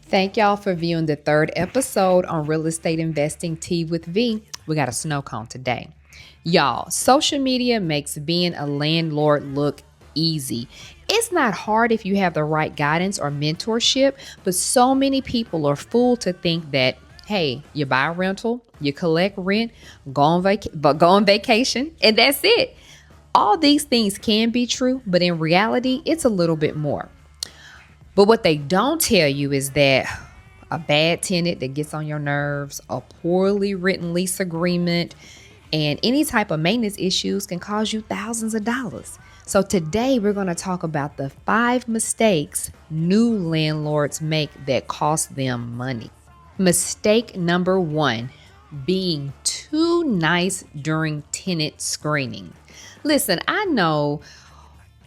Thank y'all for viewing the third episode on Real Estate Investing Tea with V. We got a snow cone today. Y'all, social media makes being a landlord look easy. It's not hard if you have the right guidance or mentorship, but so many people are fooled to think that, hey, you buy a rental, you collect rent, go on vacation, and that's it. All these things can be true, but in reality, it's a little bit more. But what they don't tell you is that a bad tenant that gets on your nerves, a poorly written lease agreement, and any type of maintenance issues can cause you thousands of dollars. So today we're going to talk about the 5 mistakes new landlords make that cost them money. Mistake number 1, being too nice during tenant screening. Listen, I know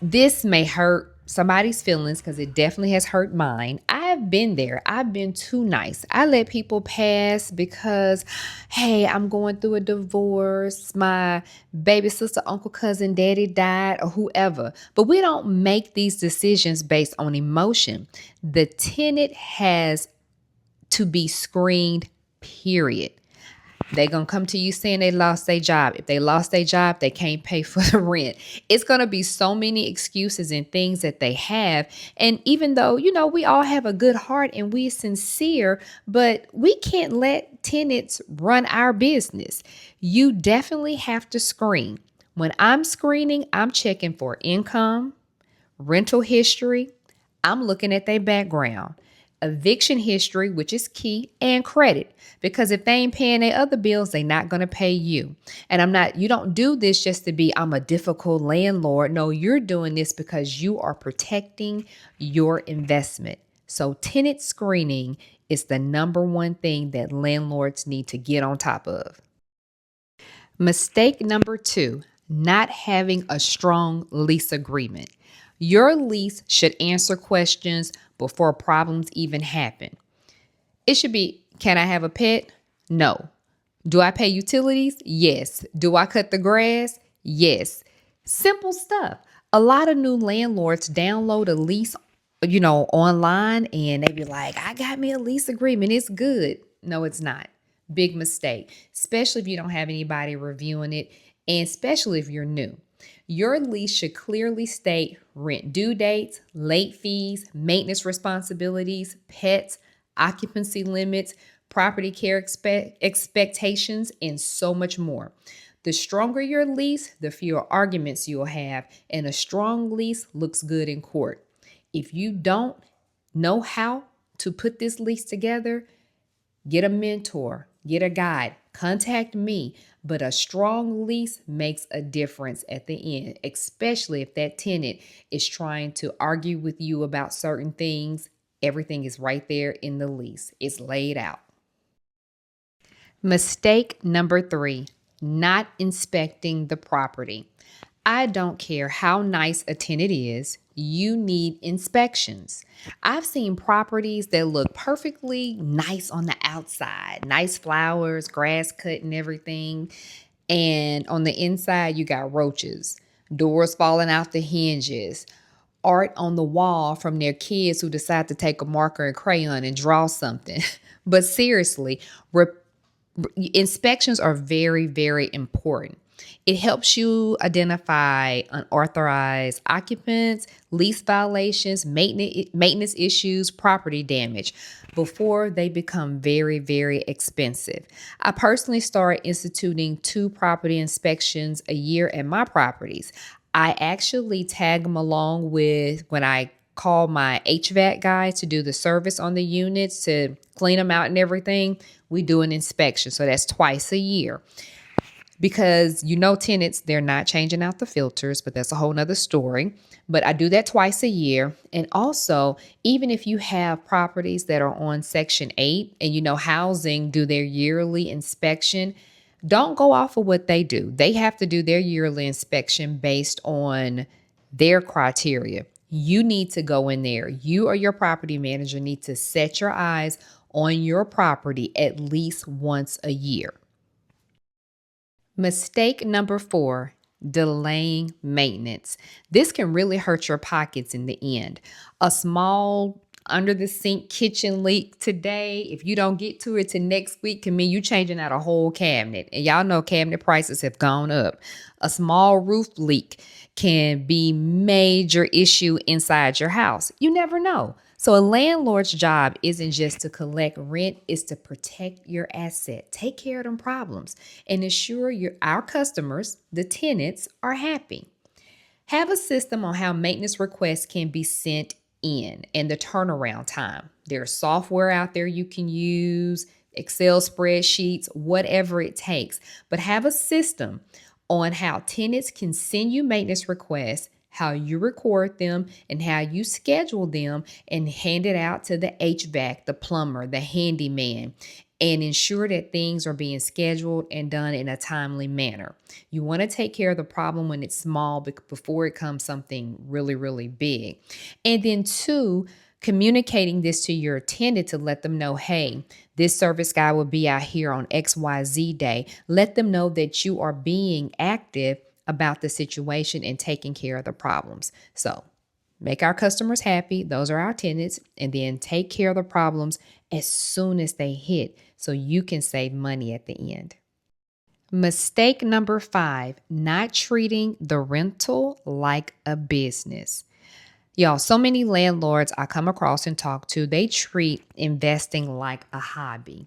this may hurt somebody's feelings because it definitely has hurt mine. I've been there. I've been too nice. I let people pass because, hey, I'm going through a divorce. My baby sister, uncle, cousin, daddy died, or whoever. But we don't make these decisions based on emotion. The tenant has to be screened, period. They're going to come to you saying they lost their job. If they lost their job, they can't pay for the rent. It's going to be so many excuses and things that they have. And even though, we all have a good heart and we're sincere, but we can't let tenants run our business. You definitely have to screen. When I'm screening, I'm checking for income, rental history. I'm looking at their background, eviction history, which is key, and credit. Because if they ain't paying their other bills, they're not going to pay you. And you don't do this just to be, I'm a difficult landlord. No, you're doing this because you are protecting your investment. So tenant screening is the number one thing that landlords need to get on top of. Mistake number 2, not having a strong lease agreement. Your lease should answer questions before problems even happen. It should be, can I have a pet? No. Do I pay utilities? Yes. Do I cut the grass? Yes. Simple stuff. A lot of new landlords download a lease, online, and they be like, I got me a lease agreement. It's good. No, it's not. Big mistake, especially if you don't have anybody reviewing it, and especially if you're new. Your lease should clearly state rent due dates, late fees, maintenance responsibilities, pets, occupancy limits, property care expectations, and so much more. The stronger your lease, the fewer arguments you'll have, and a strong lease looks good in court. If you don't know how to put this lease together, get a mentor, get a guide, contact me. But a strong lease makes a difference at the end, especially if that tenant is trying to argue with you about certain things. Everything is right there in the lease. It's laid out. Mistake number 3, not inspecting the property. I don't care how nice a tenant is, you need inspections. I've seen properties that look perfectly nice on the outside, nice flowers, grass cut and everything. And on the inside, you got roaches, doors falling out the hinges, art on the wall from their kids who decide to take a marker and crayon and draw something. But seriously, inspections are very, very important. It helps you identify unauthorized occupants, lease violations, maintenance issues, property damage before they become very, very expensive. I personally started instituting 2 property inspections a year at my properties. I actually tag them along with when I call my HVAC guy to do the service on the units to clean them out and everything. We do an inspection. So that's twice a year. Because tenants, they're not changing out the filters, but that's a whole nother story. But I do that twice a year. And also, even if you have properties that are on Section 8 and housing do their yearly inspection, don't go off of what they do. They have to do their yearly inspection based on their criteria. You need to go in there. You or your property manager need to set your eyes on your property at least once a year. Mistake number 4, delaying maintenance. This can really hurt your pockets in the end. A small Under the sink kitchen leak today, if you don't get to it till next week, can mean you changing out a whole cabinet. And y'all know cabinet prices have gone up. A small roof leak can be major issue inside your house. You never know. So a landlord's job isn't just to collect rent, it's to protect your asset, take care of them problems, and ensure our customers, the tenants, are happy. Have a system on how maintenance requests can be sent in and the turnaround time. There's software out there you can use, Excel spreadsheets, whatever it takes. But have a system on how tenants can send you maintenance requests, how you record them, and how you schedule them and hand it out to the HVAC, the plumber, the handyman, and ensure that things are being scheduled and done in a timely manner. You want to take care of the problem when it's small before it comes something really, really big. And then two, communicating this to your tenant to let them know, hey, this service guy will be out here on XYZ day. Let them know that you are being active about the situation and taking care of the problems. So make our customers happy. Those are our tenants. And then take care of the problems as soon as they hit so you can save money at the end. Mistake number 5, not treating the rental like a business. Y'all, so many landlords I come across and talk to, they treat investing like a hobby.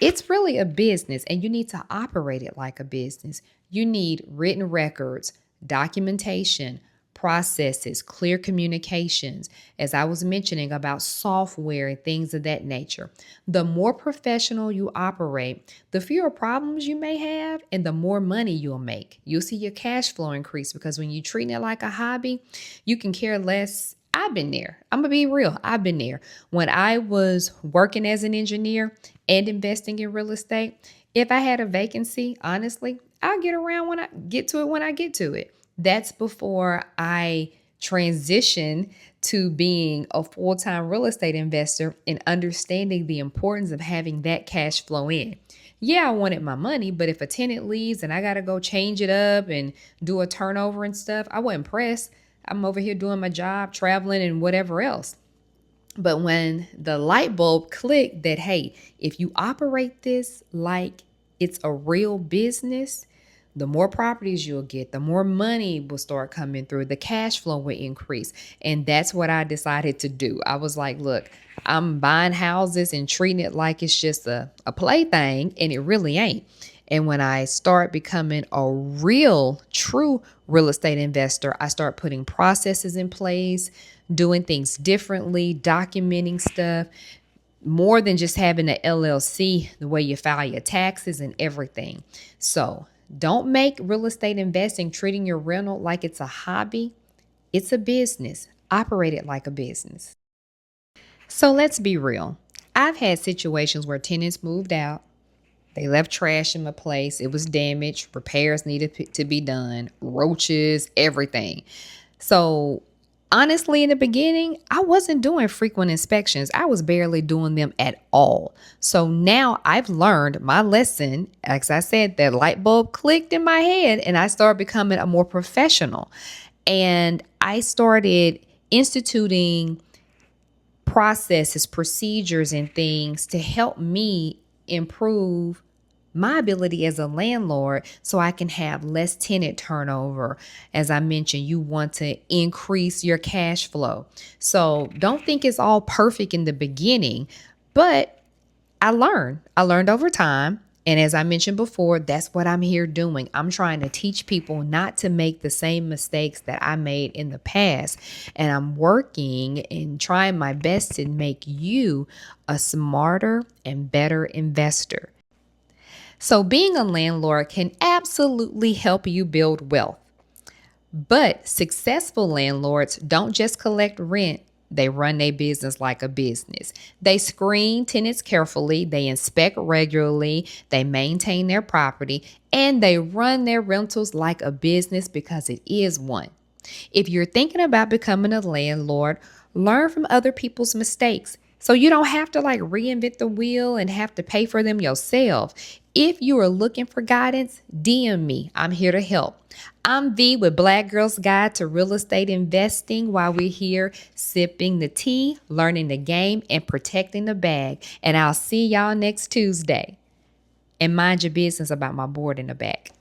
It's really a business and you need to operate it like a business. You need written records, documentation, processes, clear communications, as I was mentioning about software and things of that nature. The more professional you operate, the fewer problems you may have and the more money you'll make. You'll see your cash flow increase because when you treat it like a hobby, you can care less. I've been there. I'm going to be real. I've been there. When I was working as an engineer and investing in real estate, if I had a vacancy, honestly, I'll get around when I get to it when I get to it. That's before I transition to being a full-time real estate investor and understanding the importance of having that cash flow in. Yeah, I wanted my money, but if a tenant leaves and I got to go change it up and do a turnover and stuff, I wasn't pressed. I'm over here doing my job, traveling and whatever else. But when the light bulb clicked that, hey, if you operate this like it's a real business, the more properties you'll get, the more money will start coming through, the cash flow will increase. And that's what I decided to do. I was like, look, I'm buying houses and treating it like it's just a plaything, and it really ain't. And when I start becoming a real, true real estate investor, I start putting processes in place, doing things differently, documenting stuff, more than just having an LLC, the way you file your taxes and everything. So don't make real estate investing, treating your rental like it's a hobby. It's a business. Operate it like a business. So let's be real. I've had situations where tenants moved out. They left trash in my place. It was damaged. Repairs needed to be done. Roaches, everything. So honestly, in the beginning, I wasn't doing frequent inspections. I was barely doing them at all. So now I've learned my lesson. As I said, that light bulb clicked in my head and I started becoming a more professional. And I started instituting processes, procedures, and things to help me improve my ability as a landlord so I can have less tenant turnover. As I mentioned, you want to increase your cash flow. So don't think it's all perfect in the beginning, but I learned over time. And as I mentioned before, that's what I'm here doing. I'm trying to teach people not to make the same mistakes that I made in the past. And I'm working and trying my best to make you a smarter and better investor. So being a landlord can absolutely help you build wealth. But successful landlords don't just collect rent. They run their business like a business. They screen tenants carefully, they inspect regularly, they maintain their property, and they run their rentals like a business because it is one. If you're thinking about becoming a landlord, learn from other people's mistakes so you don't have to reinvent the wheel and have to pay for them yourself. If you are looking for guidance, DM me. I'm here to help. I'm V with Black Girl's Guide to Real Estate Investing while we're here sipping the tea, learning the game, and protecting the bag. And I'll see y'all next Tuesday. And mind your business about my board in the back.